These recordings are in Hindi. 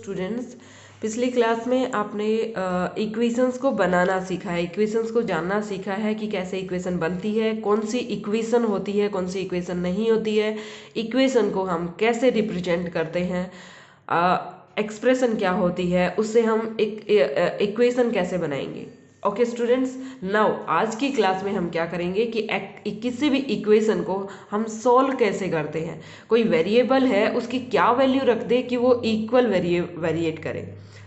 स्टूडेंट्स, पिछली क्लास में आपने इक्वेशंस को बनाना सीखा है, इक्वेशंस को जानना सीखा है कि कैसे इक्वेशन बनती है, कौन सी इक्वेशन होती है, कौन सी इक्वेशन नहीं होती है, इक्वेशन को हम कैसे रिप्रेजेंट करते हैं, एक्सप्रेशन क्या होती है, उससे हम एक इक्वेशन कैसे बनाएंगे। ओके स्टूडेंट्स, नाउ आज की क्लास में हम क्या करेंगे कि किसी भी इक्वेशन को हम सॉल्व कैसे करते हैं। कोई वेरिएबल है, उसकी क्या वैल्यू रख दे कि वो इक्वल वेरिएट करे।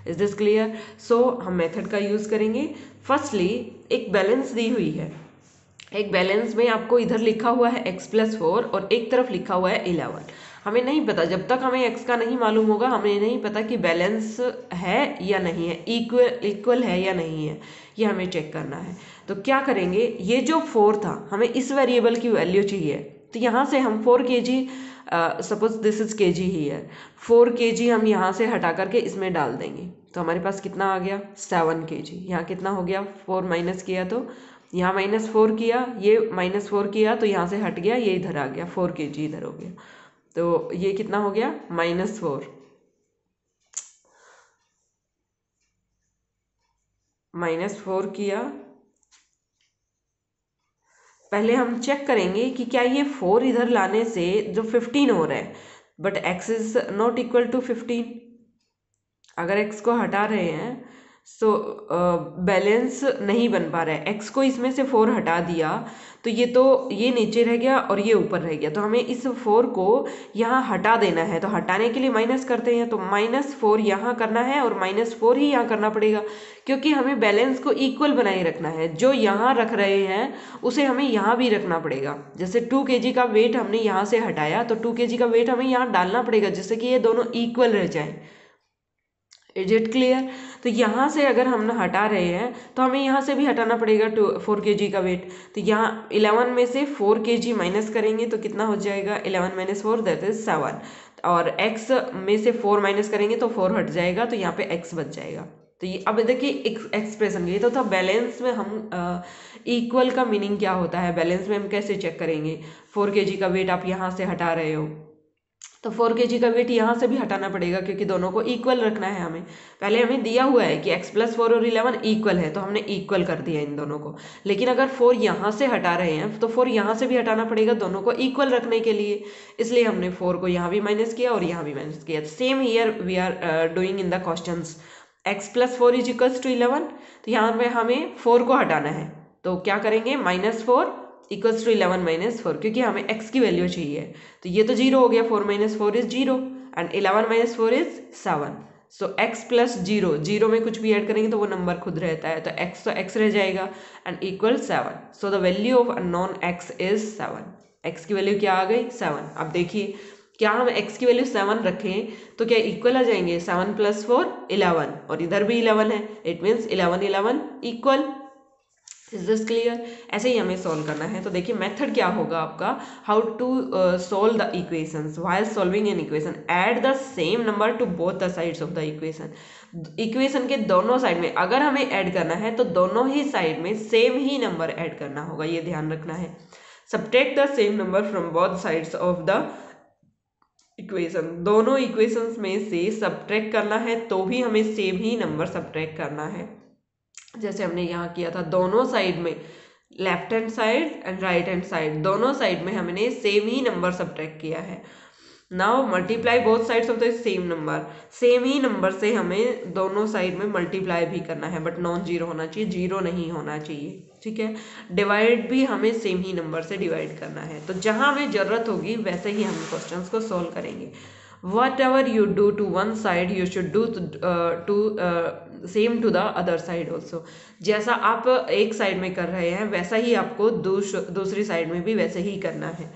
Is this clear? सो हम मेथड का यूज करेंगे। फर्स्टली एक बैलेंस दी हुई है, एक बैलेंस में आपको इधर लिखा हुआ है x+4 और एक तरफ लिखा हुआ है 11। हमें नहीं पता, जब तक हमें x का नहीं मालूम होगा हमें नहीं पता कि बैलेंस है या नहीं है, इक्वल है या नहीं है, ये हमें चेक करना है। तो क्या करेंगे, ये जो 4 था हमें इस वेरिएबल की वैल्यू चाहिए, तो यहाँ से हम 4 kg, suppose this is kg ही है, 4 kg हम यहाँ से हटा करके इसमें डाल देंगे, तो हमारे पास कितना आ गया 7 kg। यहाँ कितना हो गया, 4 माइनस किया तो यहाँ -4 किया, ये -4 किया तो यहाँ से हट गया, ये इधर आ गया, 4 kg इधर हो गया, तो ये कितना हो गया -4 -4 किया। पहले हम चेक करेंगे कि क्या ये 4 इधर लाने से जो 15 हो रहा है, but x is not equal to 15। अगर x को हटा रहे हैं तो बैलेंस नहीं बन पा रहा है। x को इसमें से 4 हटा दिया तो ये नीचे रह गया और ये ऊपर रह गया, तो हमें इस 4 को यहाँ हटा देना है। तो हटाने के लिए माइनस करते हैं, तो -4 यहाँ करना है और -4 ही यहाँ करना पड़ेगा, क्योंकि हमें बैलेंस को इक्वल बनाए रखना है। जो यहाँ रख रहे हैं उसे हमें यहाँ भी रखना पड़ेगा। जैसे 2 kg का वेट हमने यहाँ से हटाया तो 2 kg का वेट हमें यहाँ डालना पड़ेगा, जिससे कि ये दोनों इक्वल रह जाए। Is it clear? तो यहाँ से अगर हम हटा रहे हैं तो हमें यहाँ से भी हटाना पड़ेगा 4 kg का वेट। तो यहाँ 11 में से 4 kg माइनस करेंगे तो कितना हो जाएगा, 11 - 4 दैट इज 7, और x में से 4 माइनस करेंगे तो 4 हट जाएगा, तो यहाँ पे x बच जाएगा। तो ये अब देखिए एक्सप्रेशन, ये तो था बैलेंस में हम इक्वल का मीनिंग क्या होता है, बैलेंस में हम कैसे चेक करेंगे। 4 kg का वेट आप यहाँ से हटा रहे हो तो 4 kg का वेट यहाँ से भी हटाना पड़ेगा, क्योंकि दोनों को इक्वल रखना है हमें। पहले हमें दिया हुआ है कि x+4 और 11 इक्वल है, तो हमने इक्वल कर दिया इन दोनों को। लेकिन अगर 4 यहाँ से हटा रहे हैं तो 4 यहाँ से भी हटाना पड़ेगा दोनों को इक्वल रखने के लिए, इसलिए हमने 4 को यहाँ भी माइनस किया और यहाँ भी माइनस किया। Same here we are doing in the questions. x+4 = 11, तो यहाँ पे हमें 4 को हटाना है, तो क्या करेंगे, -4 = 11 - 4, क्योंकि हमें x की वैल्यू चाहिए। तो ये तो 0 हो गया, 4 - 4 is 0 and 11 - 4 is 7। So x + 0, 0 में कुछ भी ऐड करेंगे तो वो नंबर खुद रहता है, तो x तो x रह जाएगा and equal 7। So the value of unknown x is 7। x की वैल्यू क्या आ गई, 7। अब देखिए, क्या हम x की वैल्यू 7 रखें तो क्या इक्वल आ जाएंगे, 7 + 4 11, और इधर भी 11 है, it means 11 11 equal. Is this clear? ऐसे ही हमें सॉल्व करना है। तो देखिए मेथड क्या होगा आपका, how to solve the equations while solving an equation. Add the same number to both the sides of the equation. Equation के दोनों साइड में अगर हमें ऐड करना है तो दोनों ही साइड में सेम ही नंबर ऐड करना होगा, ये ध्यान रखना है। Subtract the same number from both sides of the equation. दोनों इक्वेशंस में से सब्ट्रैक्ट करना है तो भी हमें सेम ही नंबर सब्ट्रैक्ट करना है, जैसे हमने यहाँ किया था। दोनों साइड में, left hand side and right hand side, दोनों साइड में हमने सेम ही नंबर सब्ट्रैक्ट किया है। Now multiply both sides of the same number. Same he number से हमें दोनों साइड में मल्टीप्लाई भी करना है, बट नॉन जीरो होना चाहिए, जीरो नहीं होना चाहिए, ठीक है। डिवाइड भी हमें सेम ही नंबर से डिवाइड करना है। तो जहाँ हमें ज़रूरत होगी वैसे ही हम क्वेश्चंस को सॉल्व करेंगे। whatever you do to one side you should do same to the other side also। जैसा आप एक साइड में कर रहे हैं वैसा ही आपको दूसरी साइड में भी वैसे ही करना है,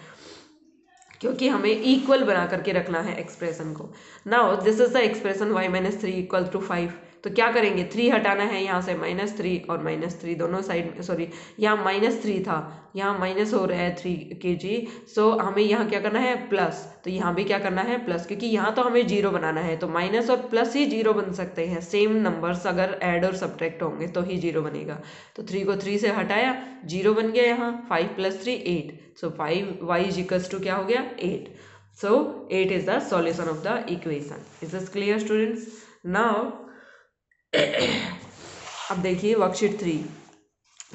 क्योंकि हमें इक्वल बना करके रखना है एक्सप्रेशन को। Now this is the expression y - 3 = 5। तो क्या करेंगे, 3 हटाना है यहाँ से, -3 और -3 दोनों साइड में, सॉरी यहाँ -3 था, यहाँ माइनस हो रहा है 3 kg। सो हमें यहाँ क्या करना है, प्लस, तो यहाँ भी क्या करना है, प्लस, क्योंकि यहाँ तो हमें 0 बनाना है, तो माइनस और प्लस ही 0 बन सकते हैं। सेम नंबर्स अगर ऐड और सब्ट्रैक्ट होंगे तो ही 0 बनेगा। तो 3 को 3 से हटाया, 0 बन गया यहाँ, 5 + 3 8। सो 5y = क्या हो गया, 8। So 8 is the solution of the equation. Is this clear students? Now अब देखिए worksheet 3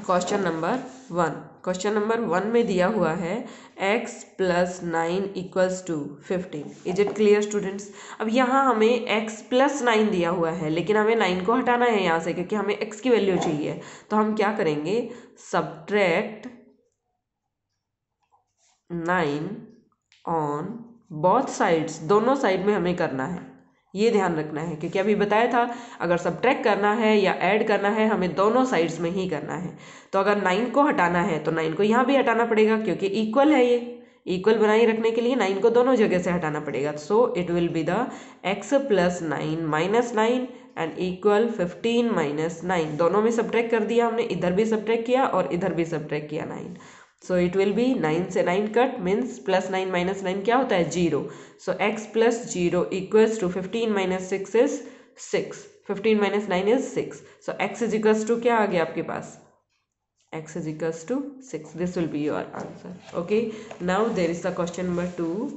question number 1। Question number 1 में दिया हुआ है x + 9 = 15। Is it clear students? अब यहाँ हमें x + 9 दिया हुआ है, लेकिन हमें 9 को हटाना है यहाँ से, क्योंकि हमें x की वैल्यू चाहिए। तो हम क्या करेंगे, सब्ट्रैक्ट 9 ऑन बोथ साइड्स, दोनों साइड में हमें करना है, ये ध्यान रखना है, क्योंकि अभी बताया था अगर सब्ट्रैक्ट करना है या ऐड करना है हमें दोनों साइड्स में ही करना है। तो अगर 9 को हटाना है तो 9 को यहाँ भी हटाना पड़ेगा, क्योंकि इक्वल है, ये इक्वल बनाए रखने के लिए 9 को दोनों जगह से हटाना पड़ेगा। सो it will be the x + 9 - 9 and equal 15 - 9। दोनों में सब्ट्रैक्ट कर दिया हमने, इधर भी सब्ट्रैक्ट किया और इधर भी सब्ट्रैक्ट किया 9। सो इट विल बी 9 से 9 कट, मीन्स +9 - 9 क्या होता है, 0। सो x + 0 = 15 - 6 is 6। 15 - 9 is 6। So x = क्या आ गया आपके पास, x = 6। This will be your answer. Okay, now there is the question number 2,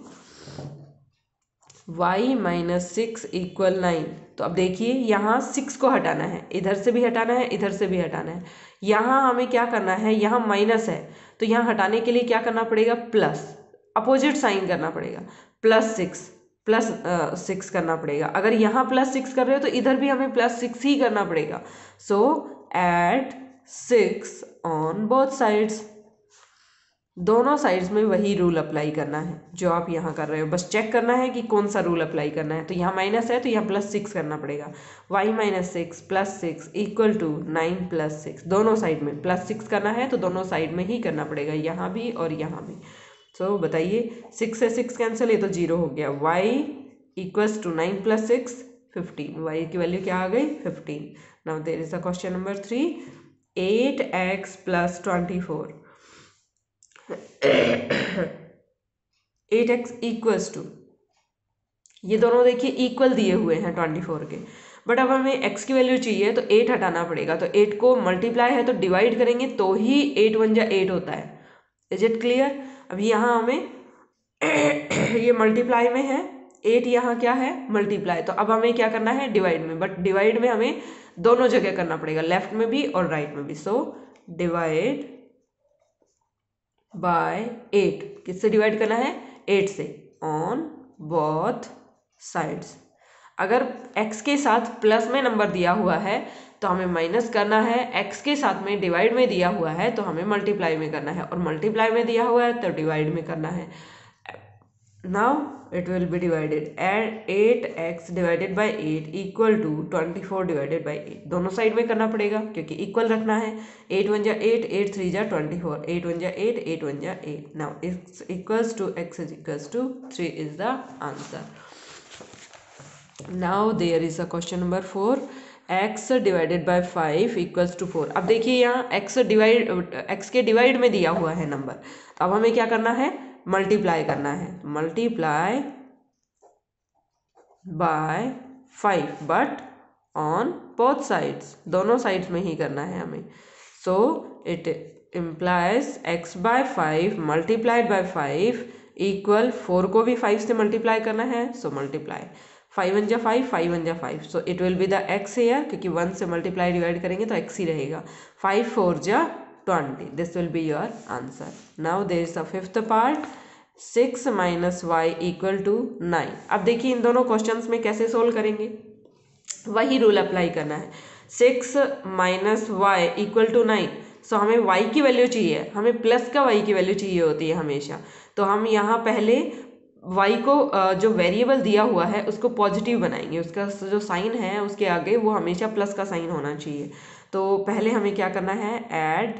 y - 6 = 9। तो अब देखिए यहाँ 6 को हटाना है, इधर से भी हटाना है, इधर से भी हटाना है। यहाँ हमें क्या करना है, यहाँ माइनस है, तो यहाँ हटाने के लिए क्या करना पड़ेगा, प्लस, अपोजिट साइन करना पड़ेगा, +6 करना पड़ेगा। अगर यहाँ +6 कर रहे हो तो इधर भी हमें +6 ही करना पड़ेगा। सो ऐड 6 ऑन बोथ साइड्स, दोनों साइड्स में वही रूल अप्लाई करना है जो आप यहाँ कर रहे हो, बस चेक करना है कि कौन सा रूल अप्लाई करना है। तो यहाँ माइनस है तो यहाँ +6 करना पड़ेगा। y - 6 + 6 = 9 + 6, दोनों साइड में +6 करना है तो दोनों साइड में ही करना पड़ेगा, यहाँ भी और यहाँ भी। सो बताइए, 6 से 6 कैंसिल, ये तो 0 हो गया। y = 9 + 6 15, y की वैल्यू क्या आ गई, 15। Now there is the question number 3, 8x + 24। 8x = ये दोनों देखिए इक्वल दिए हुए हैं 24 के, बट अब हमें x की वैल्यू चाहिए तो 8 हटाना पड़ेगा। तो 8 को मल्टीप्लाई है तो डिवाइड करेंगे तो ही 8 × 1 = 8 होता है। Is it clear? अभी यहाँ हमें ये मल्टीप्लाई में है, 8 यहाँ क्या है, मल्टीप्लाई। तो अब हमें क्या करना है, डिवाइड में, बट डिवाइड में हमें दोनों जगह करना पड़ेगा, लेफ्ट में भी और राइट में भी। सो डिवाइड बाय 8, किससे डिवाइड करना है, 8 से, ऑन बोथ साइड्स। अगर x के साथ प्लस में नंबर दिया हुआ है तो हमें माइनस करना है, x के साथ में डिवाइड में दिया हुआ है तो हमें मल्टीप्लाई में करना है, और मल्टीप्लाई में दिया हुआ है तो डिवाइड में करना है। Now it will B divided, and 8x / 8 = 24 / 8, दोनों साइड में करना पड़ेगा क्योंकि इक्वल रखना है। 8 × 1 = 8, 8 × 3 = 24, 8 × 1 = 8, 8 × 1 = 8। Now x = 3 is the answer. Now there is a question number 4, x / 5 = 4। अब देखिए यहाँ x के डिवाइड में दिया हुआ है नंबर, तो अब हमें क्या करना है, मल्टीप्लाई करना है। Multiply by 5, but on both sides, दोनों साइड्स में ही करना है हमें। सो इट इम्प्लाइज x/5 × 5 = 4 को भी 5 से मल्टीप्लाई करना है। So multiply 5 × 1 = 5, 5 × 1 = 5। So it will be the x here, क्योंकि 1 से मल्टीप्लाई डिवाइड करेंगे तो x ही रहेगा। 5 × 4 = 20, this will be your answer. Now there is the fifth part, 6 - y = 9। अब देखिए इन दोनों क्वेश्चंस में कैसे सोल्व करेंगे, वही रूल अप्लाई करना है। 6 - y = 9, सो हमें y की वैल्यू चाहिए, हमें प्लस का y की वैल्यू चाहिए होती है हमेशा। तो हम यहाँ पहले y को जो वेरिएबल दिया हुआ है उसको पॉजिटिव बनाएंगे, उसका जो साइन है उसके आगे वो हमेशा प्लस का साइन होना चाहिए। तो पहले हमें क्या करना है, add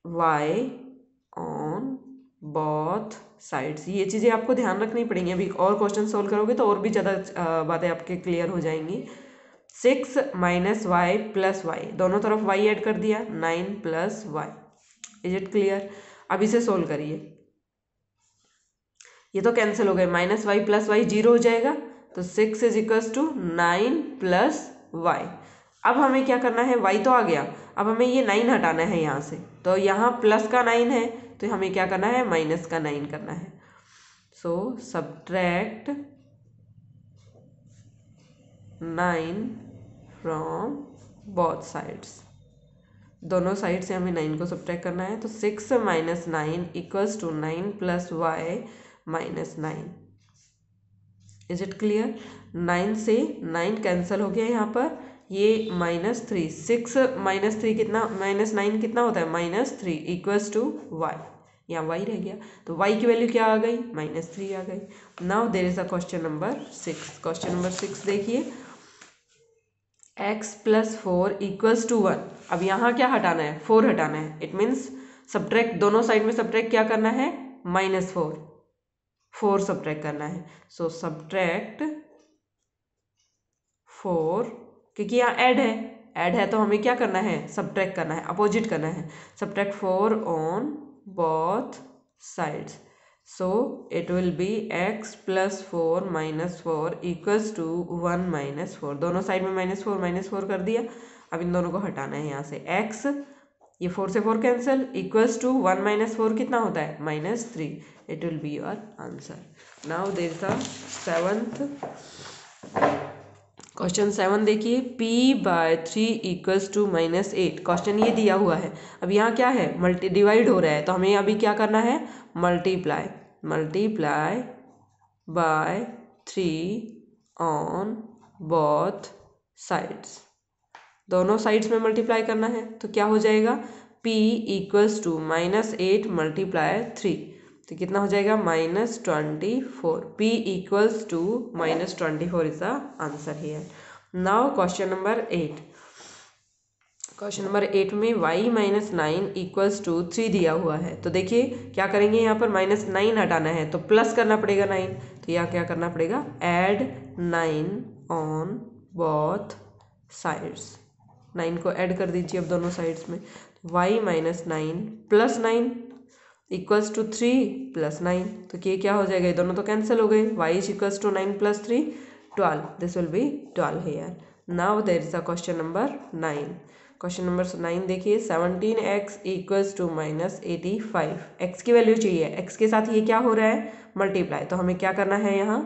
y on both sides. ये चीज़ें आपको ध्यान रखनी पड़ेंगी, अभी और क्वेश्चन सोल्व करोगे तो और भी ज़्यादा बातें आपके क्लियर हो जाएंगी। 6 - y + y, दोनों तरफ y ऐड कर दिया, 9 + y। Is it clear? अब इसे सोल्व करिए, ये तो कैंसिल हो गए, -y + y 0 हो जाएगा, तो 6 = 9 + y। अब हमें क्या करना है, y तो आ गया, अब हमें ये 9 हटाना है यहाँ से, तो यहाँ प्लस का 9 है तो हमें क्या करना है, माइनस का 9 करना है। So subtract 9 from both sides. दोनों साइड से हमें 9 को सब्ट्रैक्ट करना है, तो 6 minus 9 equals to 9 plus y minus 9। Is it clear? 9 से 9 कैंसिल हो गया यहाँ पर, ये -3, 6 माइनस 3 कितना, -9 कितना होता है, -3 इक्वल्स टू वाई, यहाँ वाई रह गया, तो वाई की वैल्यू क्या आ गई, -3 आ गई। Now there is a question number 6। Question number 6 देखिए, x प्लस 4 इक्वल्स टू 1। अब यहाँ क्या हटाना है, 4 हटाना है। इट मीन्स सब्ट्रैक्ट, दोनों साइड में सब्ट्रैक्ट क्या करना है, -4, 4 सब्ट्रैक्ट करना है। सो सब्ट्रैक्ट 4, क्योंकि यहाँ ऐड है तो हमें क्या करना है, सब्ट्रैक्ट करना है, अपोजिट करना है। Subtract 4 on both sides, so it will be x plus 4 minus 4 equals to 1 minus 4। दोनों साइड में -4 कर दिया। अब इन दोनों को हटाना है यहाँ से, x, ये 4 से 4 कैंसिल, इक्वल्स टू 1 माइनस 4 कितना होता है, -3। It will be your answer. Now there is the 7th question 7 देखिए, p/3 इक्वल्स टू -8। क्वेश्चन ये दिया हुआ है। अब यहाँ क्या है, मल्टी डिवाइड हो रहा है, तो हमें अभी क्या करना है, multiply by 3 on both sides. दोनों साइड्स में मल्टीप्लाई करना है, तो क्या हो जाएगा, p इक्वल्स टू -8 मल्टीप्लाई 3, तो कितना हो जाएगा, -24। p equals to -24 is the answer here. Now question number 8। Question number 8 में y माइनस 9 इक्वल्स टू 3 दिया हुआ है। तो देखिए क्या करेंगे, यहाँ पर -9 हटाना है, तो प्लस करना पड़ेगा 9, तो यहाँ क्या करना पड़ेगा, ऐड 9 ऑन बोथ साइड्स। 9 को ऐड कर दीजिए अब दोनों साइड्स में, y minus 9 plus 9 equals to 3 plus 9, तो ये क्या हो जाएगा, ये दोनों तो कैंसिल हो गए। y is equals to 9 plus 3 12, this will be 12 here. Now there is a question number 9। Question number 9 देखिए, 17x इक्वल्स टू -85। x की वैल्यू चाहिए, x के साथ ये क्या हो रहा है, मल्टीप्लाई, तो हमें क्या करना है, यहाँ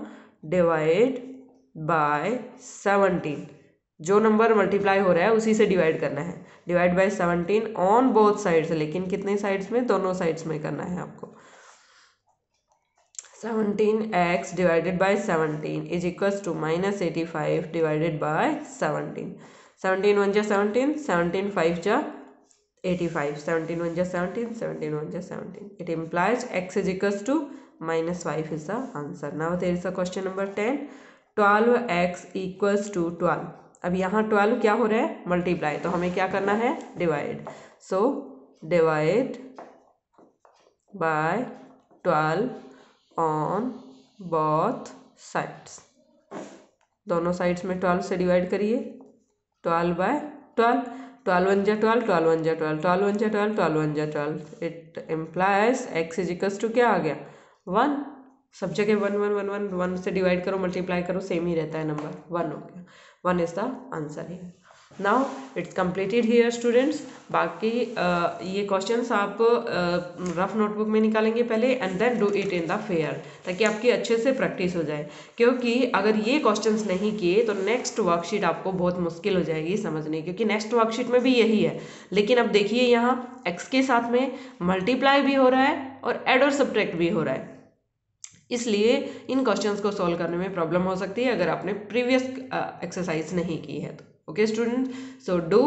डिवाइड बाय 17। जो नंबर मल्टीप्लाई हो रहा है उसी से डिवाइड करना है, divide by 17 on both sides, लेकिन कितने साइड्स में, दोनों साइड्स में करना है आपको। 17x divided by 17 is equals to -85 divided by 17। 17 1 जा 17, 17 5 जा 85, 17 1 जा 17, 17 1 जा 17। It implies x is equals to -5 is the answer. Now there is a question number 10. 12x equals to 12। अब यहाँ 12 क्या हो रहा है, मल्टीप्लाई, तो हमें क्या करना है, divide. So divide by 12 on both sides. दोनों साइड्स में 12 से डिवाइड करिए, 12 बाय 12, 12 1 जा 12, 12 1 जा 12, 12 1 जा 12, 12 1 जा 12। It implies x is equals to क्या आ गया, 1। सब जगह 1 1 1 1 1 से डिवाइड करो, मल्टीप्लाई करो, सेम ही रहता है नंबर, 1 हो गया। 1 इज द आंसर है। Now it's completed here students. बाकी ये क्वेश्चंस आप रफ नोटबुक में निकालेंगे पहले, and then do it in the fair, ताकि आपकी अच्छे से प्रैक्टिस हो जाए। क्योंकि अगर ये क्वेश्चंस नहीं किए तो नेक्स्ट वर्कशीट आपको बहुत मुश्किल हो जाएगी समझने, क्योंकि नेक्स्ट वर्कशीट में भी यही है। लेकिन अब देखिए यहाँ x के साथ में मल्टीप्लाई भी हो रहा है और एड और सब्ट्रैक्ट भी हो रहा है, इसलिए इन क्वेश्चंस को सॉल्व करने में प्रॉब्लम हो सकती है अगर आपने प्रीवियस एक्सरसाइज नहीं की है तो। Okay students, so do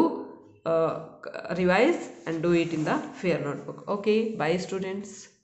revise and do it in the fair notebook. Okay, bye students.